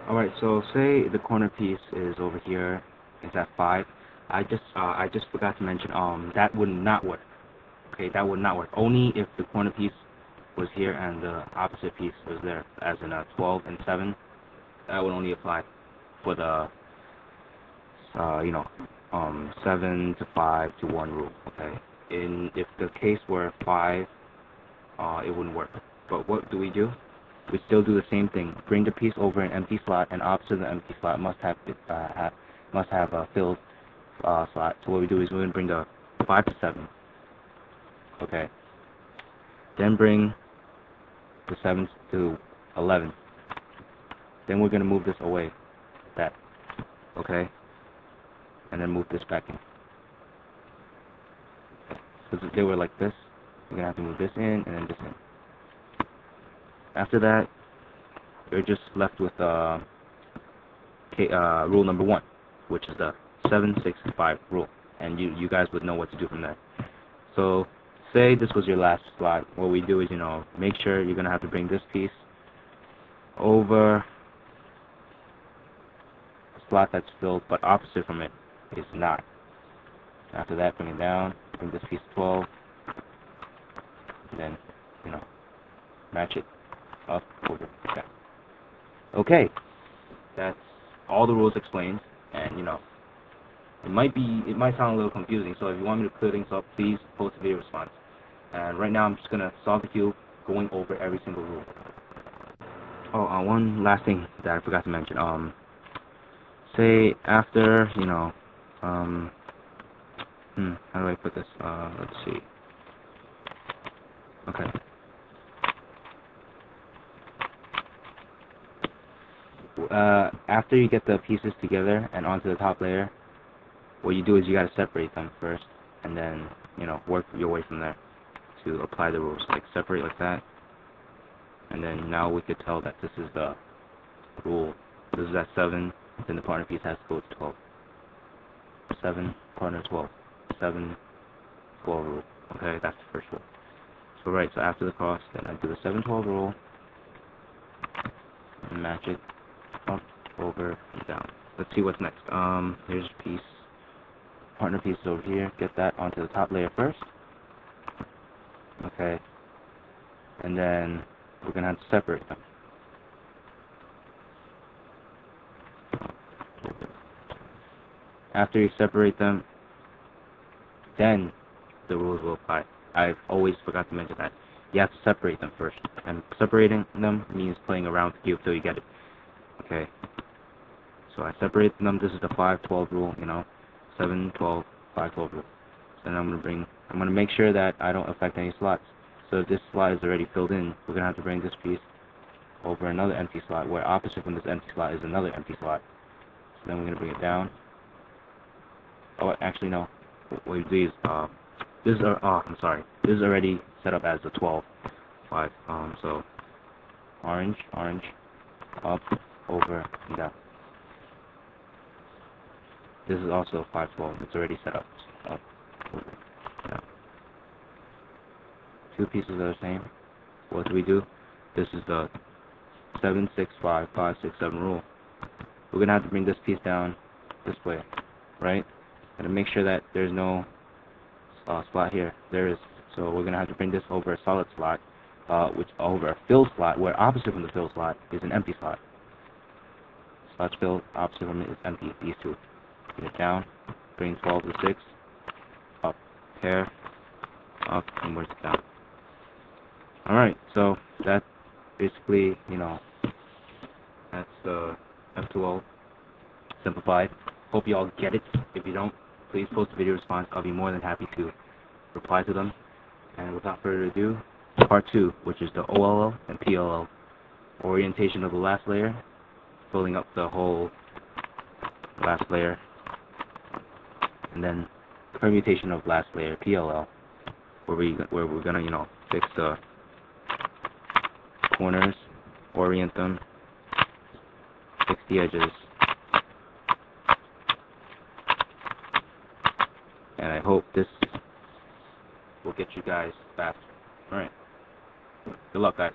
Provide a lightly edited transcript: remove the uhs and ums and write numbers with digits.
Alright, so say the corner piece is over here, is at 5. I just forgot to mention, that would not work. Okay, that would not work. Only if the corner piece was here and the opposite piece was there, as in 12 and 7. That would only apply for the, 7 to 5 to 1 rule. Okay, if the case were 5, it wouldn't work. But what do? We still do the same thing. Bring the piece over an empty slot, and opposite the empty slot must have a filled slot. So what we do is we're going to bring the 5 to 7. Okay. Then bring the 7 to 11. Then we're going to move this away. That. Okay. And then move this back in. Because if they were like this, we're going to have to move this in and then this in. After that, you're just left with rule number 1, which is the 7, 6, 5 rule, and you guys would know what to do from there. So, say this was your last slot. What we do is, make sure you're gonna have to bring this piece over a slot that's filled, but opposite from it is not. After that, bring it down. Bring this piece to 12, and then match it up over down. Okay, that's all the rules explained, and it might sound a little confusing. So if you want me to clear things up, please post a video response. And right now I'm just gonna solve the cube, going over every single rule. Oh, one last thing that I forgot to mention. Say after how do I put this? Let's see. Okay. After you get the pieces together and onto the top layer, what you do is you gotta separate them first, and then work your way from there to apply the rules. Like separate like that, and then now we could tell that this is the rule. This is at 7, then the partner piece has to go to 12. 7, partner 12. 7, 12 rule. Okay, that's the first rule. So so after the cross, then I do the 7, 12 rule, and match it up, over, and down. Let's see what's next. Here's a piece. Partner piece is over here. Get that onto the top layer first. Okay. And then we're gonna have to separate them. After you separate them, then the rules will apply. I've always forgot to mention that. You have to separate them first. And separating them means playing around with the cube till you get it. Okay. So I separate them. This is the 5, 12 rule, 7, 12, 5, 12 rule. So then I'm gonna make sure that I don't affect any slots. So if this slot is already filled in, we're gonna have to bring this piece over another empty slot, where opposite from this empty slot is another empty slot. So then we're gonna bring it down. Oh, actually no. What we do is this is I'm sorry. This is already set up as a 12, 5. So orange, up, over, and down. This is also 5, 12. It's already set up. Up, over, down. Two pieces are the same. What do we do? This is the 7, 6, 5, 5, 6, 7 rule. We're gonna have to bring this piece down this way, right? And to make sure that there's no slot here. There is. So we're gonna have to bring this over a solid slot, which over a filled slot, where opposite from the filled slot is an empty slot. Slot's filled, opposite from it is empty. These two. Bring it down. Bring 12 to 6. Up. Pair. Up. And where's it down? Alright, so that's basically, that's the F2L simplified. Hope you all get it. If you don't, please post a video response. I'll be more than happy to reply to them. And without further ado, part 2, which is the OLL and PLL. Orientation of the last layer, filling up the whole last layer, and then permutation of last layer, PLL, where we're gonna fix the corners, orient them, fix the edges, and I hope this will get you guys faster. Alright, good luck guys.